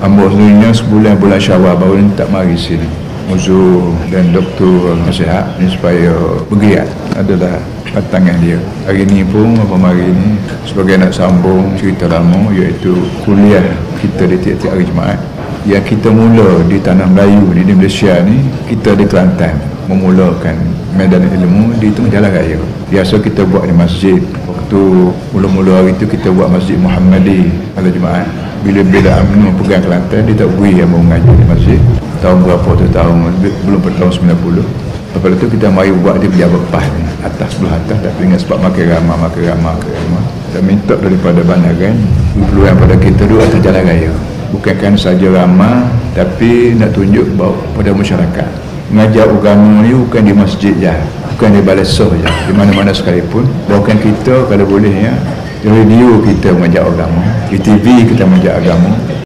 Ambo sebenarnya sebulan bulan Syawal baru ni tak mari sini. Musuh dan doktor nasihat ni supaya bergiat adalah tangan dia. Hari ni pun apa mari ni sebagai nak sambung cerita lama, iaitu kuliah kita di tiap-tiap hari Jumaat yang kita mula di Tanah Melayu di Malaysia ni. Kita di Kelantan memulakan medan ilmu di tengah jalan raya. Biasa kita buat di masjid. Waktu mula-mula hari tu kita buat Masjid Muhammadi pada Jumaat. Bila UMNO pegang Kelantan, dia tak beri yang mengaji di masjid. Tahun berapa tu, belum pada tahun 90. Lepas tu kita mari buat di pejabat PAS ni, atas sebelah atas, tapi dengan sebab makin ramah. Dan minta daripada bandaran peluang pada kita dulu atas jalan raya. Bukan kan saja ramah, tapi nak tunjuk bahawa pada masyarakat mengajar agama ni bukan di masjid je, bukan di balai soh je, di mana-mana sekalipun. Bahkan kita kalau boleh ya, di radio kita mengajar agama, di TV kita mengajar agama.